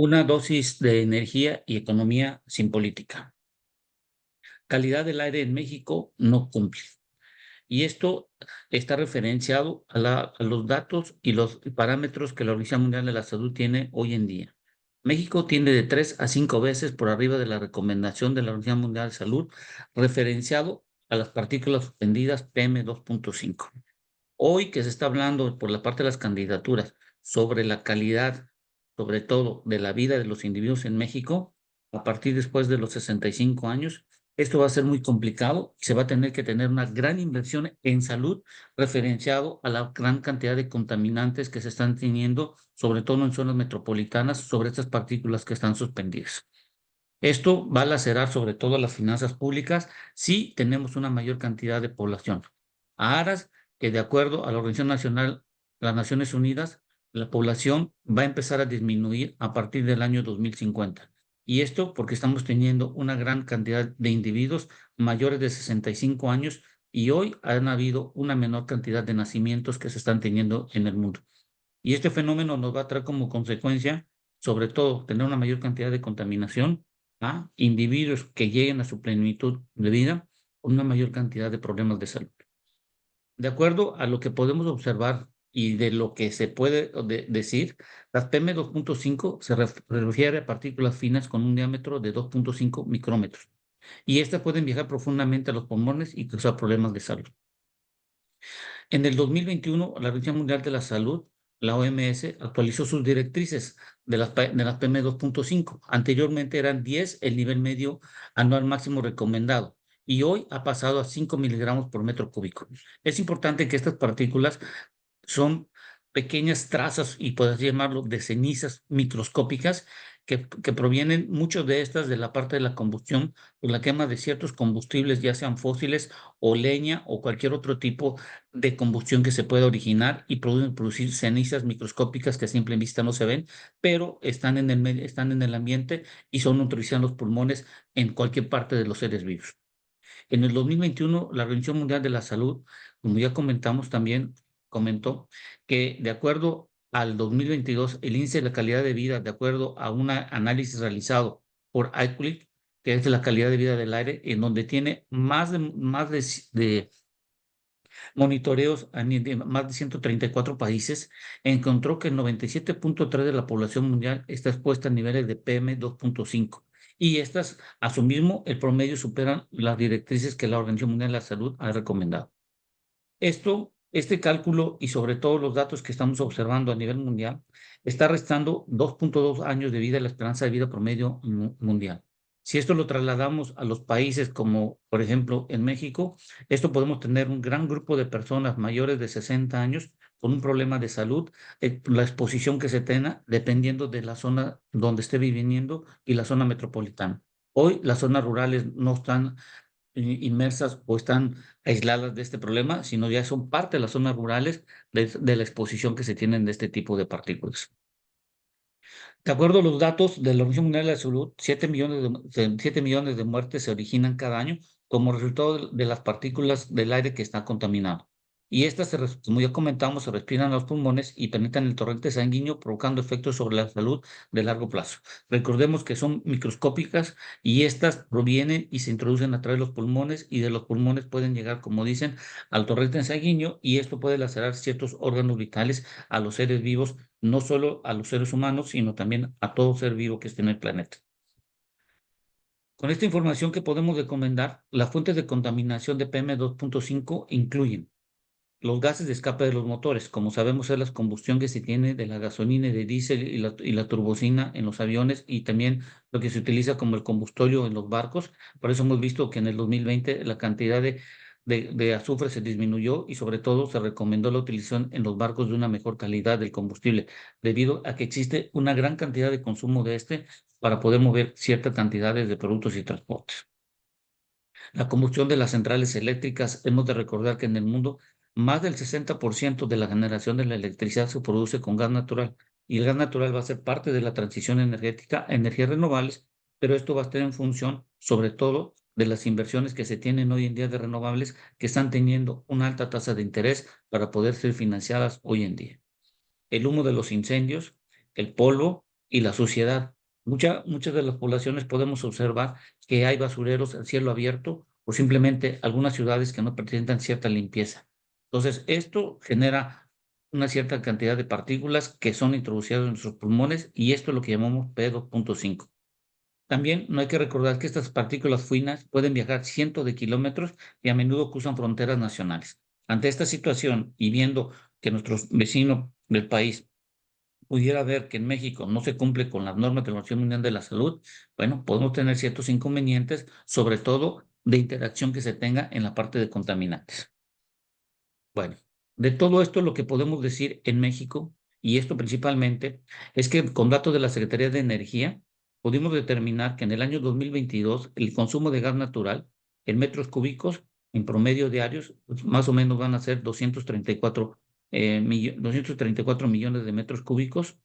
Una dosis de energía y economía sin política. Calidad del aire en México no cumple. Y esto está referenciado a los datos y los parámetros que la Organización Mundial de la Salud tiene hoy en día. México tiene de 3 a 5 veces por arriba de la recomendación de la Organización Mundial de Salud, referenciado a las partículas suspendidas PM2.5. Hoy que se está hablando por la parte de las candidaturas sobre la calidad, sobre todo de la vida de los individuos en México, a partir después de los 65 años, esto va a ser muy complicado y se va a tener que tener una gran inversión en salud referenciado a la gran cantidad de contaminantes que se están teniendo, sobre todo en zonas metropolitanas, sobre estas partículas que están suspendidas. Esto va a lacerar sobre todo las finanzas públicas si tenemos una mayor cantidad de población. A aras que de acuerdo a la Organización Nacional, las Naciones Unidas, la población va a empezar a disminuir a partir del año 2050. Y esto porque estamos teniendo una gran cantidad de individuos mayores de 65 años y hoy han habido una menor cantidad de nacimientos que se están teniendo en el mundo. Y este fenómeno nos va a traer como consecuencia, sobre todo, tener una mayor cantidad de contaminación a individuos que lleguen a su plenitud de vida con una mayor cantidad de problemas de salud. De acuerdo a lo que podemos observar y de lo que se puede decir, las PM2.5 se refiere a partículas finas con un diámetro de 2.5 micrómetros y estas pueden viajar profundamente a los pulmones y causar problemas de salud. En el 2021, la Organización Mundial de la Salud, la OMS, actualizó sus directrices de las PM2.5. Anteriormente eran 10 el nivel medio anual máximo recomendado y hoy ha pasado a 5 miligramos por metro cúbico. Es importante que estas partículas son pequeñas trazas, y puedes llamarlo de cenizas microscópicas, que provienen muchas de estas de la parte de la combustión, por la quema de ciertos combustibles, ya sean fósiles o leña o cualquier otro tipo de combustión que se pueda originar y producir cenizas microscópicas que a simple vista no se ven, pero están en el medio, están en el ambiente y son utilizadas en los pulmones en cualquier parte de los seres vivos. En el 2021, la Organización Mundial de la Salud, como ya comentamos también, comentó que de acuerdo al 2022, el índice de la calidad de vida, de acuerdo a un análisis realizado por IQLIC, que es de la calidad de vida del aire, en donde tiene más de monitoreos en más de 134 países, encontró que el 97.3 de la población mundial está expuesta a niveles de PM2.5. Y estas, a su mismo, el promedio superan las directrices que la Organización Mundial de la Salud ha recomendado. Este cálculo y sobre todo los datos que estamos observando a nivel mundial, está restando 2.2 años de vida a la esperanza de vida promedio mundial. Si esto lo trasladamos a los países como, por ejemplo, en México, esto podemos tener un gran grupo de personas mayores de 60 años con un problema de salud, la exposición que se tenga dependiendo de la zona donde esté viviendo y la zona metropolitana. Hoy las zonas rurales no están inmersas o están aisladas de este problema, sino ya son parte de las zonas rurales de la exposición que se tienen de este tipo de partículas. De acuerdo a los datos de la Organización Mundial de la Salud, 7 millones de muertes se originan cada año como resultado de las partículas del aire que está contaminado. Y estas, como ya comentamos, se respiran a los pulmones y penetran el torrente sanguíneo, provocando efectos sobre la salud de largo plazo. Recordemos que son microscópicas y estas provienen y se introducen a través de los pulmones, y de los pulmones pueden llegar, como dicen, al torrente sanguíneo, y esto puede lacerar ciertos órganos vitales a los seres vivos, no solo a los seres humanos, sino también a todo ser vivo que esté en el planeta. Con esta información que podemos recomendar, las fuentes de contaminación de PM2.5 incluyen los gases de escape de los motores. Como sabemos, es la combustión que se tiene de la gasolina y de diésel y la turbocina en los aviones, y también lo que se utiliza como el combustorio en los barcos. Por eso hemos visto que en el 2020 la cantidad de azufre se disminuyó, y sobre todo se recomendó la utilización en los barcos de una mejor calidad del combustible, debido a que existe una gran cantidad de consumo de este para poder mover ciertas cantidades de productos y transportes. La combustión de las centrales eléctricas, hemos de recordar que en el mundo más del 60% de la generación de la electricidad se produce con gas natural, y el gas natural va a ser parte de la transición energética a energías renovables, pero esto va a estar en función sobre todo de las inversiones que se tienen hoy en día de renovables, que están teniendo una alta tasa de interés para poder ser financiadas hoy en día. El humo de los incendios, el polvo, y la suciedad. Muchas de las poblaciones podemos observar que hay basureros en cielo abierto o simplemente algunas ciudades que no presentan cierta limpieza. Entonces, esto genera una cierta cantidad de partículas que son introducidas en nuestros pulmones y esto es lo que llamamos P2.5. También no hay que recordar que estas partículas finas pueden viajar cientos de kilómetros y a menudo cruzan fronteras nacionales. Ante esta situación y viendo que nuestro vecino del país pudiera ver que en México no se cumple con las normas de la Organización Mundial de la Salud, bueno, podemos tener ciertos inconvenientes, sobre todo de interacción que se tenga en la parte de contaminantes. Bueno, de todo esto lo que podemos decir en México, y esto principalmente, es que con datos de la Secretaría de Energía, pudimos determinar que en el año 2022 el consumo de gas natural en metros cúbicos en promedio diarios, pues, más o menos van a ser 234 millones de metros cúbicos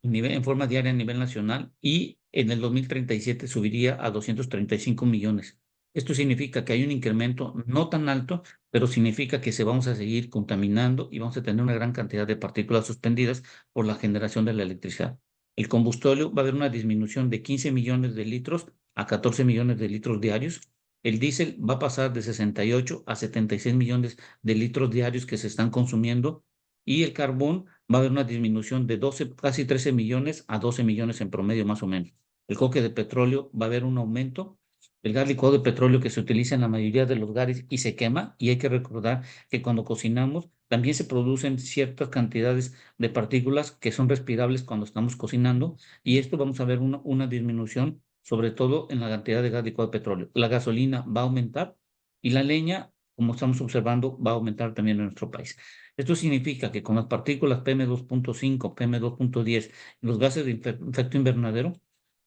en forma diaria a nivel nacional y en el 2037 subiría a 235 millones. Esto significa que hay un incremento no tan alto, pero significa que se vamos a seguir contaminando y vamos a tener una gran cantidad de partículas suspendidas por la generación de la electricidad. El combustible va a haber una disminución de 15 millones de litros a 14 millones de litros diarios. El diésel va a pasar de 68 a 76 millones de litros diarios que se están consumiendo y el carbón va a haber una disminución de 12, casi 13 millones a 12 millones en promedio más o menos. El coque de petróleo va a haber un aumento. El gas licuado de petróleo que se utiliza en la mayoría de los hogares y se quema, y hay que recordar que cuando cocinamos también se producen ciertas cantidades de partículas que son respirables cuando estamos cocinando, y esto vamos a ver una disminución, sobre todo en la cantidad de gas licuado de petróleo. La gasolina va a aumentar y la leña, como estamos observando, va a aumentar también en nuestro país. Esto significa que con las partículas PM2.5, PM2.10 y los gases de efecto invernadero,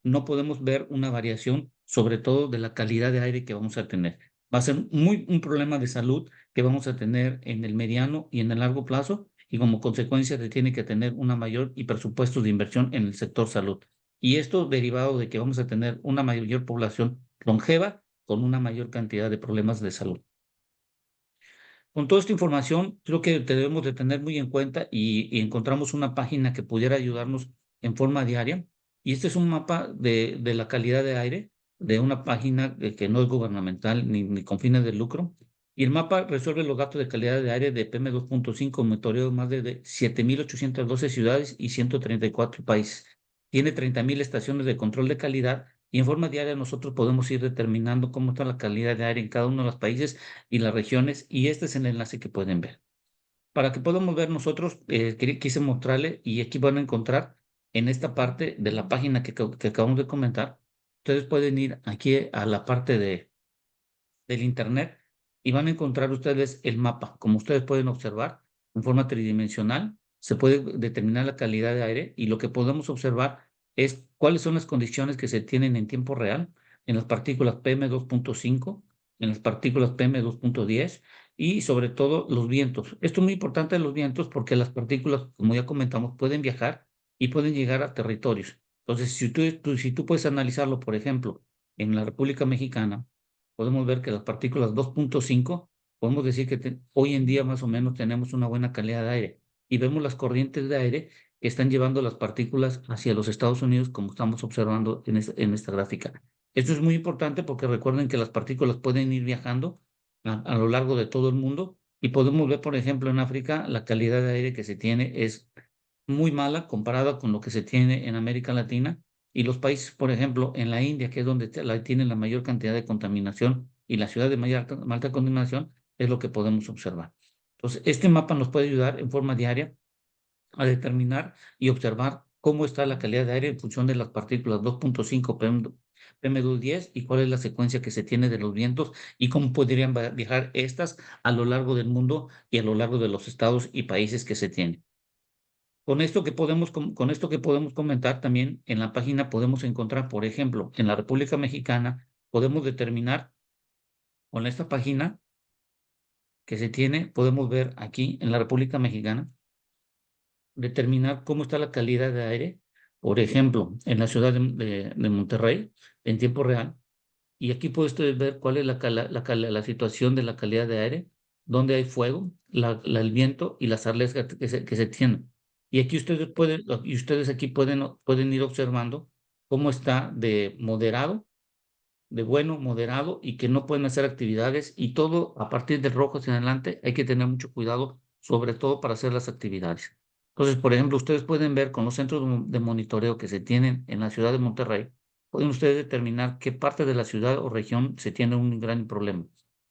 no podemos ver una variación, sobre todo de la calidad de aire que vamos a tener. Va a ser un problema de salud que vamos a tener en el mediano y en el largo plazo, y como consecuencia se tiene que tener una mayor y presupuesto de inversión en el sector salud. Y esto derivado de que vamos a tener una mayor población longeva con una mayor cantidad de problemas de salud. Con toda esta información, creo que debemos de tener muy en cuenta y encontramos una página que pudiera ayudarnos en forma diaria. Y este es un mapa de la calidad de aire de una página que no es gubernamental ni con fines de lucro. Y el mapa resuelve los datos de calidad de aire de PM2.5, monitoreó más de 7.812 ciudades y 134 países. Tiene 30.000 estaciones de control de calidad y en forma diaria nosotros podemos ir determinando cómo está la calidad de aire en cada uno de los países y las regiones, y este es el enlace que pueden ver. Para que podamos ver nosotros, quise mostrarle, y aquí van a encontrar en esta parte de la página que acabamos de comentar, ustedes pueden ir aquí a la parte del internet y van a encontrar ustedes el mapa. Como ustedes pueden observar, en forma tridimensional, se puede determinar la calidad de aire y lo que podemos observar es cuáles son las condiciones que se tienen en tiempo real en las partículas PM2.5, en las partículas PM2.10 y sobre todo los vientos. Esto es muy importante, los vientos, porque las partículas, como ya comentamos, pueden viajar y pueden llegar a territorios. Entonces, si tú puedes analizarlo, por ejemplo, en la República Mexicana, podemos ver que las partículas 2.5, podemos decir que hoy en día más o menos tenemos una buena calidad de aire y vemos las corrientes de aire que están llevando las partículas hacia los Estados Unidos, como estamos observando en esta gráfica. Esto es muy importante porque recuerden que las partículas pueden ir viajando a lo largo de todo el mundo y podemos ver, por ejemplo, en África la calidad de aire que se tiene es muy mala comparada con lo que se tiene en América Latina y los países, por ejemplo, en la India, que es donde tienen la mayor cantidad de contaminación y la ciudad de mayor alta contaminación, es lo que podemos observar. Entonces, este mapa nos puede ayudar en forma diaria a determinar y observar cómo está la calidad de aire en función de las partículas 2.5 PM2.10 y cuál es la secuencia que se tiene de los vientos y cómo podrían viajar estas a lo largo del mundo y a lo largo de los estados y países que se tienen. Con esto que podemos comentar también en la página podemos encontrar, por ejemplo, en la República Mexicana, podemos determinar con esta página que se tiene, podemos ver aquí en la República Mexicana, determinar cómo está la calidad de aire, por ejemplo, en la ciudad de Monterrey, en tiempo real. Y aquí puedes ustedes ver cuál es la situación de la calidad de aire, dónde hay fuego, el viento y las alergias que se tienen. Y aquí ustedes aquí pueden ir observando cómo está de moderado, de bueno, moderado, y que no pueden hacer actividades, y todo a partir del rojo hacia adelante hay que tener mucho cuidado, sobre todo para hacer las actividades. Entonces, por ejemplo, ustedes pueden ver con los centros de monitoreo que se tienen en la ciudad de Monterrey, pueden ustedes determinar qué parte de la ciudad o región se tiene un gran problema.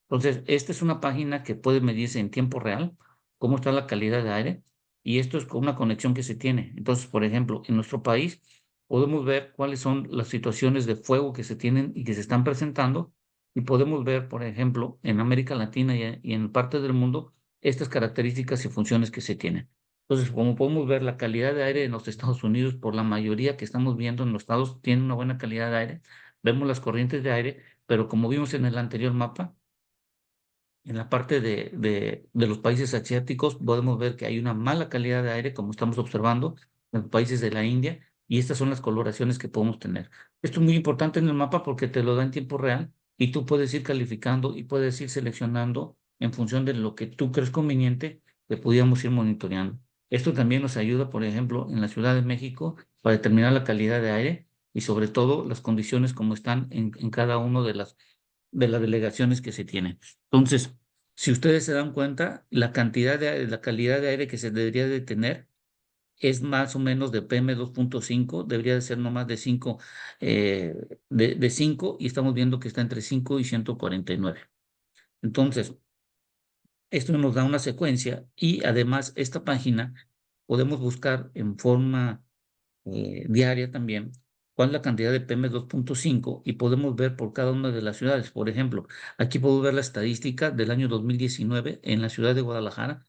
Entonces, esta es una página que puede medirse en tiempo real cómo está la calidad de aire, y esto es con una conexión que se tiene. Entonces, por ejemplo, en nuestro país podemos ver cuáles son las situaciones de fuego que se tienen y que se están presentando, y podemos ver, por ejemplo, en América Latina y en parte del mundo, estas características y funciones que se tienen. Entonces, como podemos ver, la calidad de aire en los Estados Unidos, por la mayoría que estamos viendo en los estados, tiene una buena calidad de aire. Vemos las corrientes de aire, pero como vimos en el anterior mapa, en la parte de los países asiáticos podemos ver que hay una mala calidad de aire, como estamos observando en los países de la India, y estas son las coloraciones que podemos tener. Esto es muy importante en el mapa porque te lo da en tiempo real y tú puedes ir calificando y puedes ir seleccionando en función de lo que tú crees conveniente que pudiéramos ir monitoreando. Esto también nos ayuda, por ejemplo, en la Ciudad de México para determinar la calidad de aire y sobre todo las condiciones como están en cada una de las delegaciones que se tienen. Entonces, si ustedes se dan cuenta, la calidad de aire que se debería de tener es más o menos de PM2.5, debería de ser no más de 5, de 5, y estamos viendo que está entre 5 y 149. Entonces, esto nos da una secuencia, y además esta página podemos buscar en forma diaria también cuál es la cantidad de PM2.5, y podemos ver por cada una de las ciudades. Por ejemplo, aquí puedo ver la estadística del año 2019 en la ciudad de Guadalajara,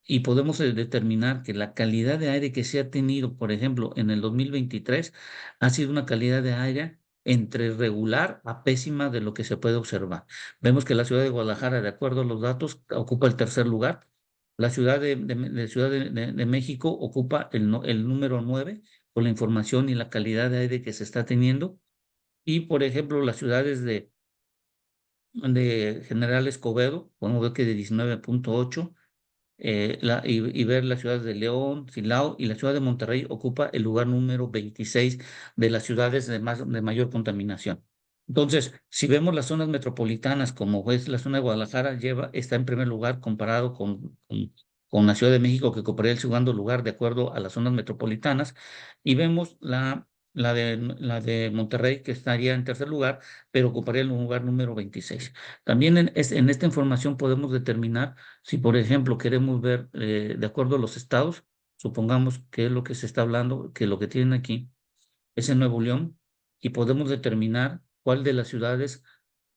y podemos determinar que la calidad de aire que se ha tenido, por ejemplo, en el 2023, ha sido una calidad de aire entre regular a pésima de lo que se puede observar. Vemos que la ciudad de Guadalajara, de acuerdo a los datos, ocupa el tercer lugar. La ciudad de México ocupa el número 9 con la información y la calidad de aire que se está teniendo. Y, por ejemplo, las ciudades de General Escobedo, podemos ver que de 19.8, y ver las ciudades de León, Silao, y la ciudad de Monterrey ocupa el lugar número 26 de las ciudades de mayor contaminación. Entonces, si vemos las zonas metropolitanas, como es la zona de Guadalajara, está en primer lugar comparado con la Ciudad de México, que ocuparía el segundo lugar de acuerdo a las zonas metropolitanas, y vemos la de Monterrey, que estaría en tercer lugar, pero ocuparía el lugar número 26. También en esta información podemos determinar si, por ejemplo, queremos ver de acuerdo a los estados, supongamos que es lo que se está hablando, que lo que tienen aquí es en Nuevo León, y podemos determinar cuál de las ciudades,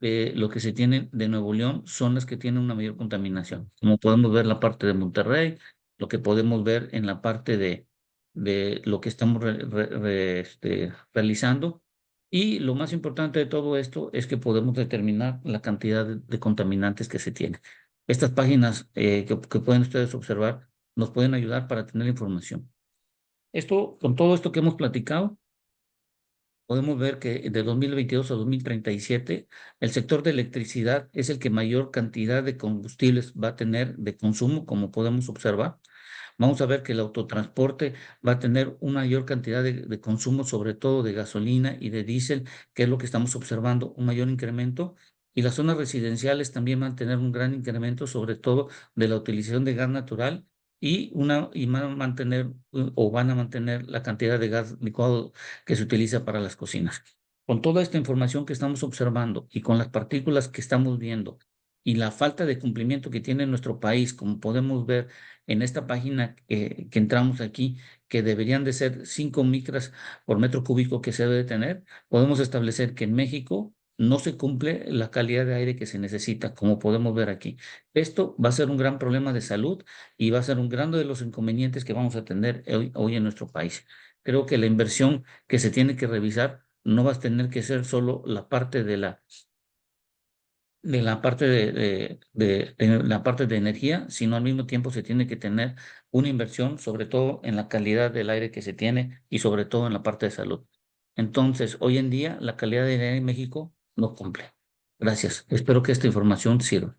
lo que se tiene de Nuevo León, son las que tienen una mayor contaminación. Como podemos ver la parte de Monterrey, lo que podemos ver en la parte de lo que estamos realizando. Y lo más importante de todo esto es que podemos determinar la cantidad de contaminantes que se tiene. Estas páginas que pueden ustedes observar nos pueden ayudar para tener información. Con todo esto que hemos platicado, podemos ver que de 2022 a 2037, el sector de electricidad es el que mayor cantidad de combustibles va a tener de consumo, como podemos observar. Vamos a ver que el autotransporte va a tener una mayor cantidad de consumo, sobre todo de gasolina y de diésel, que es lo que estamos observando, un mayor incremento. Y las zonas residenciales también van a tener un gran incremento, sobre todo de la utilización de gas natural, y van a mantener la cantidad de gas licuado que se utiliza para las cocinas. Con toda esta información que estamos observando y con las partículas que estamos viendo y la falta de cumplimiento que tiene nuestro país, como podemos ver en esta página que entramos aquí, que deberían de ser 5 micras por metro cúbico que se debe de tener, podemos establecer que en México no se cumple la calidad de aire que se necesita, como podemos ver aquí. Esto va a ser un gran problema de salud y va a ser un gran de los inconvenientes que vamos a tener hoy en nuestro país. Creo que la inversión que se tiene que revisar no va a tener que ser solo la parte de energía, sino al mismo tiempo se tiene que tener una inversión, sobre todo en la calidad del aire que se tiene y sobre todo en la parte de salud. Entonces, hoy en día, la calidad del aire en México no cumple. Gracias. Espero que esta información sirva.